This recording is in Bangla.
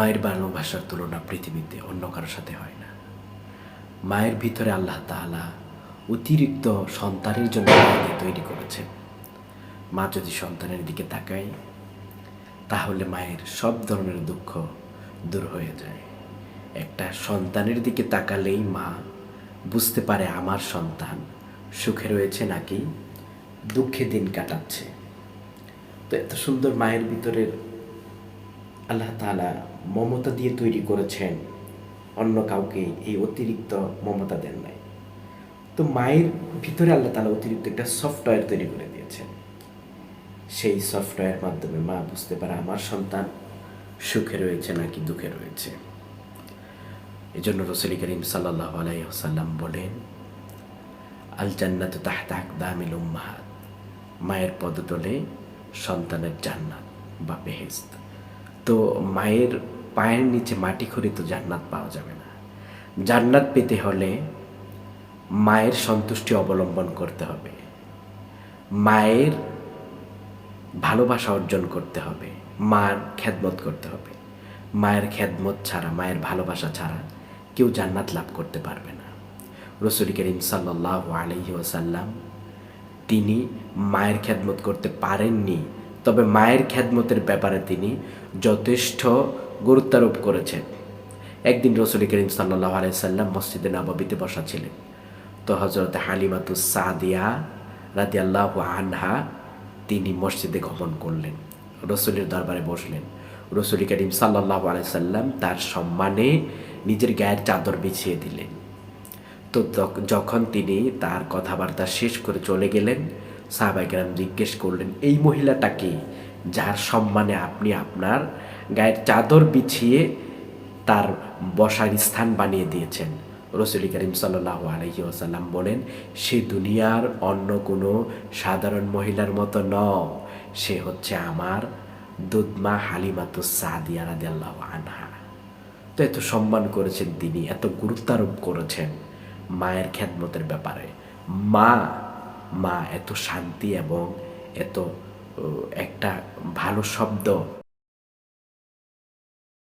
মায়ের ভালোবাসার তুলনা পৃথিবীতে অন্য কারোর সাথে হয় না। মায়ের ভিতরে আল্লাহ তাআলা অতিরিক্ত সন্তানের জন্য মাকে তৈরি করেছেন। মা যদি সন্তানের দিকে তাকায় তাহলে মায়ের সব ধরনের দুঃখ দূর হয়ে যায়। একটা সন্তানের দিকে তাকালেই মা বুঝতে পারে আমার সন্তান সুখে রয়েছে নাকি দুঃখে দিন কাটাচ্ছে। তো এত সুন্দর মায়ের ভিতরের আল্লাহ তাআলা মমতা দিয়ে তৈরি করেছেন, অন্য কাউকে এই অতিরিক্ত মমতা দেন নাই। তো মায়ের ভিতরে আল্লাহ তাআলা অতিরিক্ত একটা সফটওয়্যার তৈরি করে দিয়েছেন। সেই সফটওয়্যার মাধ্যমে মা বুঝতে পারে আমার সন্তান সুখে রয়েছে নাকি দুঃখে রয়েছে। এজন্য রাসূল করিম সাল্লাল্লাহু আলাইহি ওয়াসাল্লাম বলেন, আল জান্নাতু তাহতা আকদামিল উম্মাহাত, মায়ের পদতলে সন্তানের জান্নাত বা বেহেশত। তো মায়ের পায়ের নিচে মাটি খুঁড়ে তো জান্নাত পাওয়া যাবে না। জান্নাত পেতে হলে মায়ের সন্তুষ্টি অবলম্বন করতে হবে, মায়ের ভালোবাসা অর্জন করতে হবে, মার খেদমত করতে হবে। মায়ের খেদমত ছাড়া, মায়ের ভালোবাসা ছাড়া কেউ জান্নাত লাভ করতে পারবে না। রাসূল করিম সাল্লাল্লাহু আলাইহি ওয়াসাল্লাম তিনি মায়ের খেদমত করতে পারেননি, তবে মায়ের খেদমতের ব্যাপারে তিনি যথেষ্ট গুরুত্বারোপ করেছেন। একদিন রাসূল করিম সাল্লাল্লাহু আলাইহি ওয়াসাল্লাম মসজিদে নববীতে বসা ছিলেন। তো হযরত হালিমাতুস সাদিয়া রাদিয়াল্লাহু আনহা তিনি মসজিদে গমন করলেন, রাসূলের দরবারে বসলেন। রাসূল করিম সাল্লাল্লাহু আলাইহি ওয়াসাল্লাম তার সম্মানে নিজের গায়ের চাদর বিছিয়ে দিলেন। তো যখন তিনি তার কথাবার্তা শেষ করে চলে গেলেন, সাহাবায়ে কেরাম জিজ্ঞেস করলেন, এই মহিলাটাকে যার সম্মানে আপনি আপনার গায়ের চাদর বিছিয়ে তার বসার স্থান বানিয়ে দিয়েছেন? রাসূল করিম সাল্লাল্লাহু আলাইহি ওয়াসাল্লাম বলেন, সে দুনিয়ার অন্য কোনো সাধারণ মহিলার মতো নয়, সে হচ্ছে আমার দুধমা হালিমাতুস সাদিয়া রাদিয়াল্লাহু আনহা। তো এত সম্মান করেছেন তিনি, এত গুরুত্বারোপ করেছেন মায়ের খেদমতের ব্যাপারে। মা এত শান্তি এবং এত একটা ভালো শব্দ